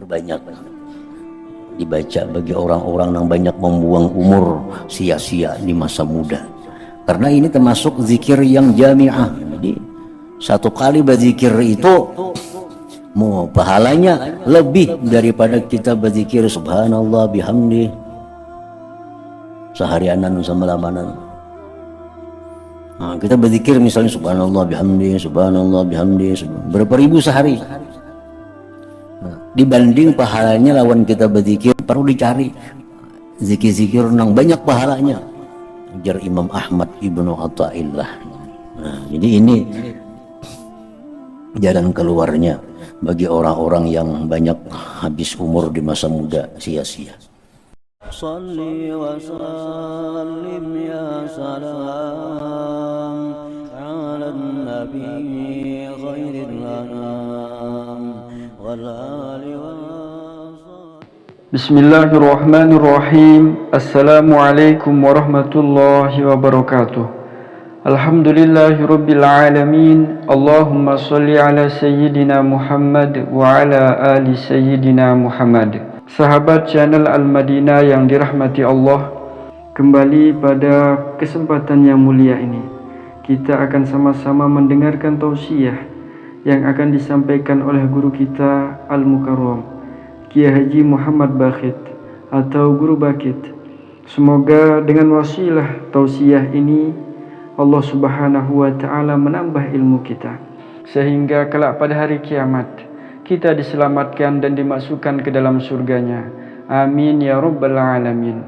perbanyak dibaca bagi orang-orang yang banyak membuang umur sia-sia di masa muda. Karena ini termasuk zikir yang jami'ah. Jadi satu kali berzikir itu pahalanya lebih daripada kita berzikir subhanallah bihamdi seharianan sama lamanan. Nah, kita berzikir misalnya subhanallah bihamdi berapa ribu sehari. Nah, dibanding pahalanya lawan kita berzikir perlu dicari zikir-zikir yang banyak pahalanya. Ujar Imam Ahmad Ibnu Athaillah. Nah, jadi ini jalan keluarnya bagi orang-orang yang banyak habis umur di masa muda sia-sia. Salli wa sallim ya salam ala nabi khairil anam wal ali wa Bismillahirrahmanirrahim. Assalamualaikum warahmatullahi wabarakatuh. Alhamdulillahirabbil alamin. Allahumma shalli ala sayyidina Muhammad wa ala ali sayyidina Muhammad. Sahabat channel Al-Madinah yang dirahmati Allah, kembali pada kesempatan yang mulia ini kita akan sama-sama mendengarkan tausiah yang akan disampaikan oleh guru kita Al-Mukarram Kiai Haji Muhammad Bakhit atau Guru Bakit. Semoga dengan wasilah tausiah ini Allah Subhanahu wa taala menambah ilmu kita sehingga kelak pada hari kiamat kita diselamatkan dan dimasukkan ke dalam surganya. Amin ya rabbal alamin.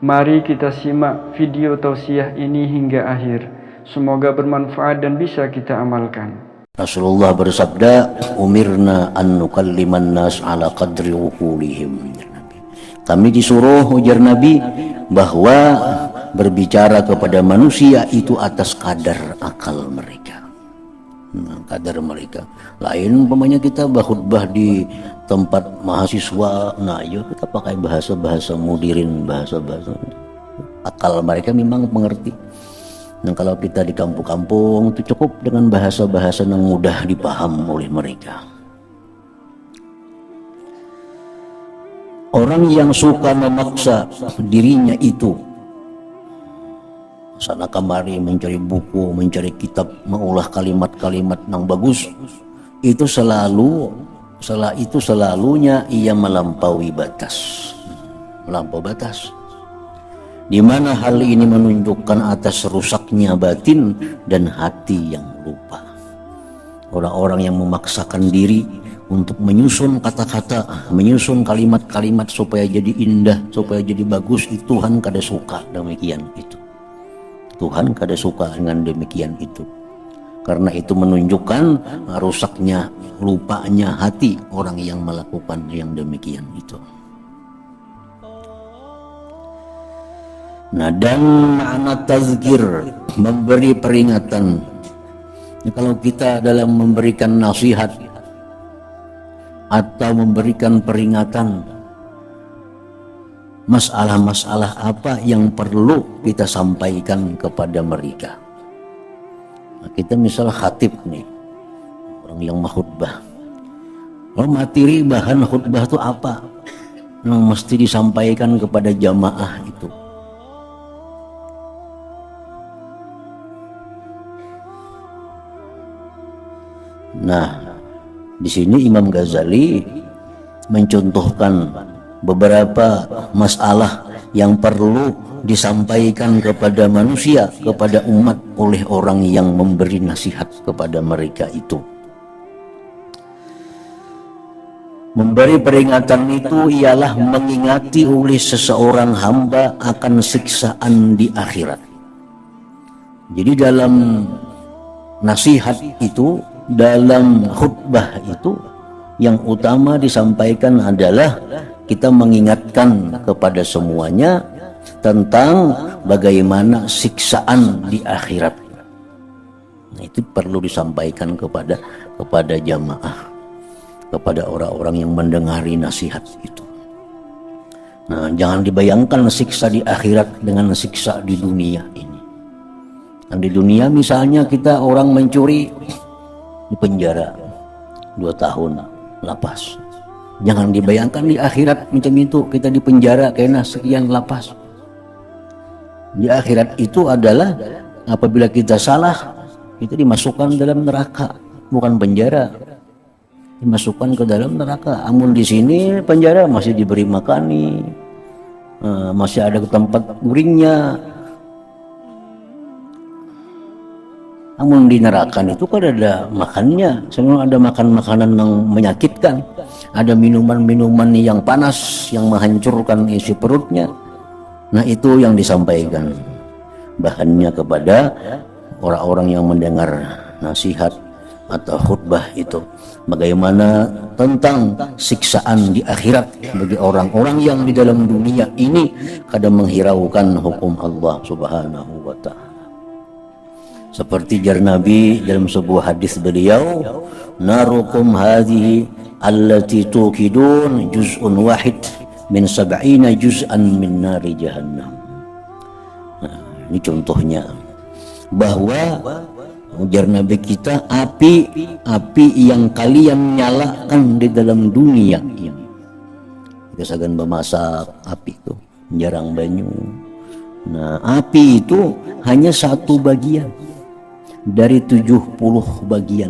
Mari kita simak video tausiah ini hingga akhir. Semoga bermanfaat dan bisa kita amalkan. Rasulullah bersabda, umirna an nukalliman nas ala qadri uqulihim. Kami disuruh, ujar Nabi, bahwa berbicara kepada manusia itu atas kadar akal mereka. Kadar mereka. Lain umpamanya kita khutbah di tempat mahasiswa, nah yuk kita pakai bahasa-bahasa mudirin, bahasa-bahasa akal mereka memang mengerti. Dan kalau kita di kampung-kampung itu cukup dengan bahasa-bahasa yang mudah dipaham oleh mereka. Orang yang suka memaksa dirinya itu sana kemari mencari buku, mencari kitab, mengolah kalimat-kalimat yang bagus, itu selalunya ia melampaui batas. Di mana hal ini menunjukkan atas rusaknya batin dan hati yang lupa. Orang-orang yang memaksakan diri untuk menyusun kata-kata, menyusun kalimat-kalimat supaya jadi indah, supaya jadi bagus, itu Tuhan kada suka demikian itu. Tuhan kada suka dengan demikian itu. Karena itu menunjukkan rusaknya, lupanya hati orang yang melakukan yang demikian itu. Nah, dan makna tazkir, memberi peringatan. Kalau kita dalam memberikan nasihat atau memberikan peringatan, masalah-masalah apa yang perlu kita sampaikan kepada mereka. Nah, kita misal khatib nih, orang yang khutbah. Kalau materi bahan khutbah itu apa yang mesti disampaikan kepada jamaah itu? Nah, di sini Imam Ghazali mencontohkan beberapa masalah yang perlu disampaikan kepada manusia, kepada umat oleh orang yang memberi nasihat kepada mereka itu. Memberi peringatan itu ialah mengingati oleh seseorang hamba akan siksaan di akhirat. Jadi dalam nasihat itu, dalam khutbah itu, yang utama disampaikan adalah kita mengingatkan kepada semuanya tentang bagaimana siksaan di akhirat. Nah, itu perlu disampaikan kepada jamaah, kepada orang-orang yang mendengari nasihat itu. Nah, jangan dibayangkan siksa di akhirat dengan siksa di dunia ini. Dan di dunia misalnya kita orang mencuri di penjara 2 tahun lapas. Jangan dibayangkan di akhirat macam itu, kita di penjara kena sekian lapas. Di akhirat itu adalah apabila kita salah, kita dimasukkan dalam neraka, bukan penjara. Dimasukkan ke dalam neraka. Amun di sini penjara masih diberi makani, masih ada tempat guringnya. Namun di neraka itu kan ada makannya, semua ada makan-makanan yang menyakitkan, ada minuman-minuman yang panas yang menghancurkan isi perutnya. Nah itu yang disampaikan bahannya kepada orang-orang yang mendengar nasihat atau khutbah itu, bagaimana tentang siksaan di akhirat bagi orang-orang yang di dalam dunia ini kadang menghiraukan hukum Allah Subhanahu wa ta'ala. Seperti jar Nabi dalam sebuah hadis beliau, narukum hadhihi allati tuqidun juz'un wahid min sab'ina juz'an min nari jahannam. Nah, ini contohnya bahwa ujar Nabi kita, api yang kalian nyalakan di dalam dunia ini, kita sagan memasak api itu jarang banyu. Nah api itu hanya satu bagian dari 70 bagian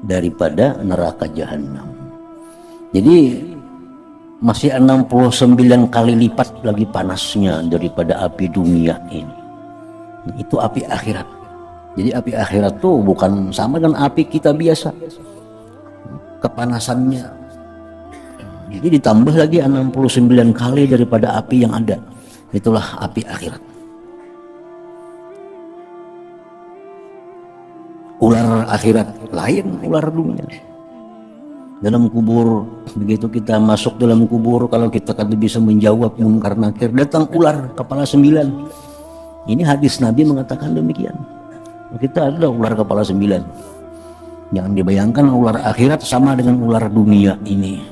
daripada neraka jahanam. Jadi masih 69 kali lipat lagi panasnya daripada api dunia ini. Itu api akhirat. Jadi api akhirat tuh bukan sama dengan api kita biasa, kepanasannya. Jadi ditambah lagi 69 kali daripada api yang ada. Itulah api akhirat. Ular akhirat lain ular dunia. Dalam kubur, begitu kita masuk dalam kubur, kalau kita kada bisa menjawab munkar nakir, datang ular kepala 9. Ini hadis Nabi mengatakan demikian. Kita ada ular kepala 9. Jangan dibayangkan ular akhirat sama dengan ular dunia ini.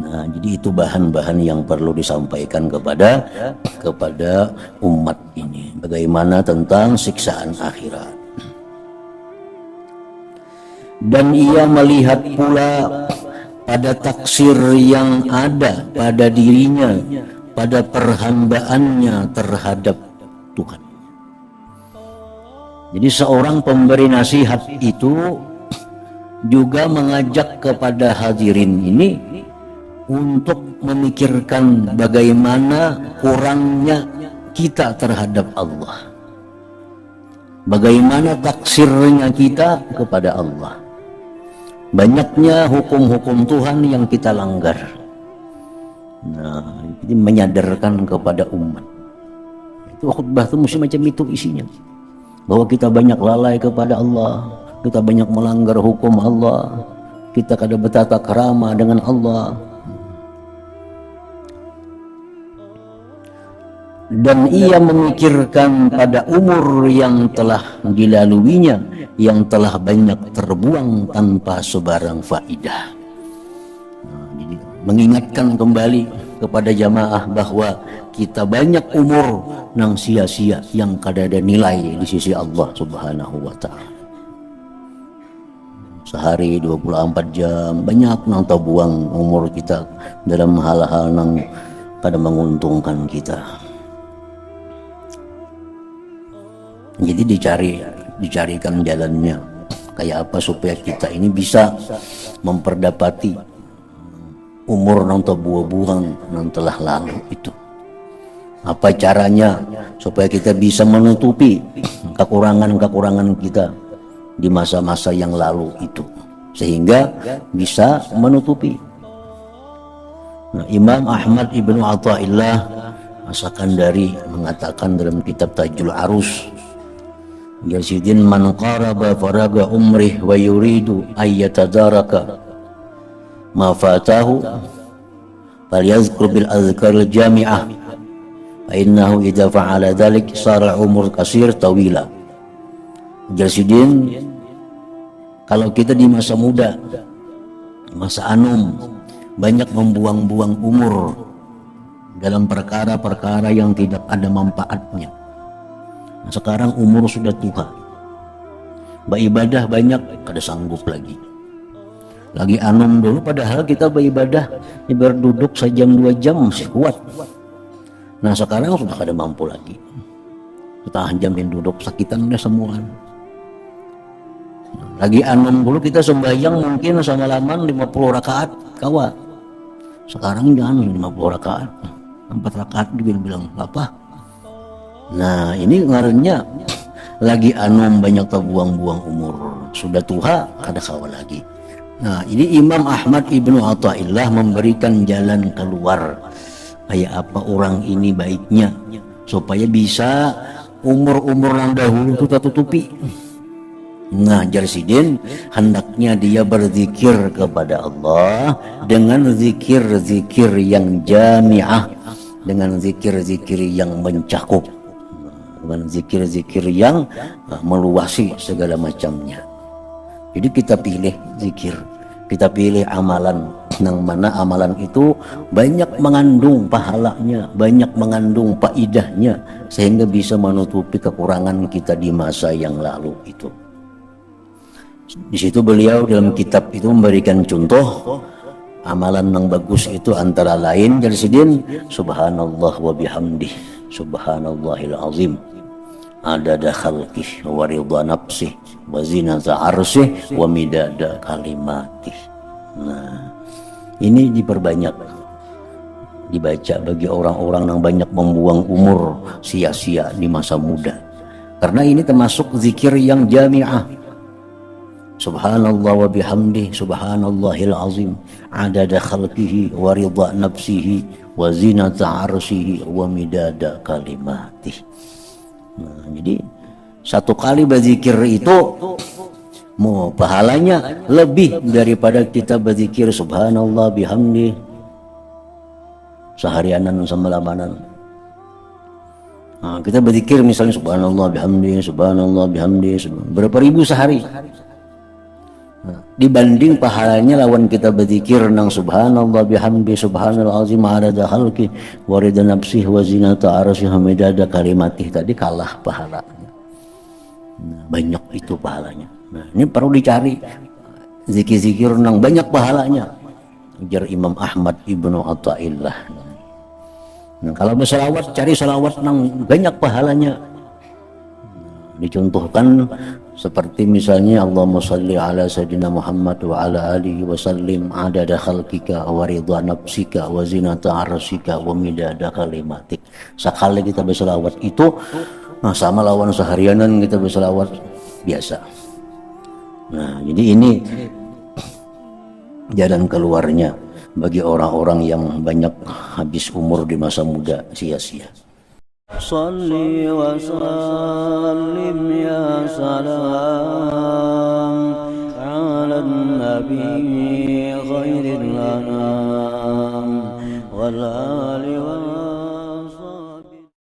Nah, jadi itu bahan-bahan yang perlu disampaikan kepada umat ini. Bagaimana tentang siksaan akhirat. Dan ia melihat pula pada taksir yang ada pada dirinya, pada perhambaannya terhadap Tuhan. Jadi seorang pemberi nasihat itu juga mengajak kepada hadirin ini untuk memikirkan bagaimana kurangnya kita terhadap Allah, bagaimana taksirnya kita kepada Allah, banyaknya hukum-hukum Tuhan yang kita langgar. Nah, jadi menyadarkan kepada umat. Itu khutbah itu mesti macam itu isinya, bahwa kita banyak lalai kepada Allah, kita banyak melanggar hukum Allah, kita kada bertata krama dengan Allah. Dan ia memikirkan pada umur yang telah dilaluinya, yang telah banyak terbuang tanpa sebarang faidah. Jadi mengingatkan kembali kepada jamaah bahwa kita banyak umur nang sia-sia yang kada ada nilai di sisi Allah Subhanahu wa ta'ala. Sehari 24 jam banyak nang terbuang umur kita dalam hal-hal nang kada menguntungkan kita. Jadi dicarikan jalannya kayak apa supaya kita ini bisa memperdapati umur yang terbuang-buang yang telah lalu itu. Apa caranya supaya kita bisa menutupi kekurangan-kekurangan kita di masa-masa yang lalu itu, sehingga bisa menutupi. Nah, Imam Ahmad ibnu Athaillah As-Sakandari mengatakan dalam kitab Tajul Arus, Yazidin man qaraba faraga umrih wa yuridu ayyatadaraka ma fatahu falyazkur bil azkaril jami'ah fa innahu idza fa'ala dhalik sara umur kasir tawila. Yazidin, kalau kita di masa muda, masa anum, banyak membuang-buang umur dalam perkara-perkara yang tidak ada manfaatnya. Nah, sekarang umur sudah tua, beribadah banyak kada sanggup lagi. Lagi anum dulu, padahal kita beribadah ibarat duduk sejam 2 jam masih kuat. Nah sekarang sudah kada mampu lagi. Kita jamin duduk sakitan udah semua. Lagi anum dulu kita sembahyang mungkin sama laman 50 rakaat kawa. Sekarang jangan 50 rakaat, 4 rakaat dibilang apa? Nah ini ngarannya lagi anum banyak terbuang-buang umur. Sudah tua kada kawa lagi. Nah ini Imam Ahmad Ibnu Athaillah memberikan jalan keluar. Kayak apa orang ini baiknya supaya bisa umur-umur yang dahulu itu tertutupi. Nah Jarsidin hendaknya dia berzikir kepada Allah dengan zikir-zikir yang jami'ah, dengan zikir-zikir yang mencakup, dengan zikir-zikir yang meluasi segala macamnya. Jadi kita pilih zikir, kita pilih amalan yang mana amalan itu banyak mengandung pahalanya, banyak mengandung faidahnya, sehingga bisa menutupi kekurangan kita di masa yang lalu itu. Di situ beliau dalam kitab itu memberikan contoh amalan yang bagus itu antara lain Jarsidin subhanallah wa bihamdih subhanallahil azim adada khalqih wa ridha nafsih wa zinata arsyih wa midada kalimatih. Nah ini diperbanyak dibaca bagi orang-orang yang banyak membuang umur sia-sia di masa muda, karena ini termasuk zikir yang jami'ah. Subhanallah wa bihamdih subhanallahil azim adada khalqihi wa ridha nafsihi wa zinata arsyihi wa midada kalimatih. Nah, jadi satu kali berzikir itu mau pahalanya lebih daripada kita berzikir subhanallah bihamdih seharianan sama lamanan. Nah, kita berzikir misalnya subhanallah bihamdih berapa ribu sehari. Nah, dibanding pahalanya lawan kita berzikir nang subhanallah bihamdi subhanal azim adada khalqi wa ridha nafsihi wa zinata arsyihi midada kalimatih, tadi kalah pahalanya. Nah, banyak itu pahalanya. Nah, ini perlu dicari zikir-zikir nang banyak pahalanya. Ujar Imam Ahmad Ibnu Athaillah. Nah, kalau berselawat cari selawat nang banyak pahalanya. Dicontohkan seperti misalnya Allahumma shalli ala sayyidina Muhammad wa ala alihi wa sallim adada khalqika wa ridha nafsika wa zinata arsyika wa midada kalimatik. Sekali kita berselawat itu sama lawan seharianan kita berselawat biasa. Nah jadi ini jalan keluarnya bagi orang-orang yang banyak habis umur di masa muda sia-sia. Salli wa sallim ya salam ala nabi khairil anam wal ali wa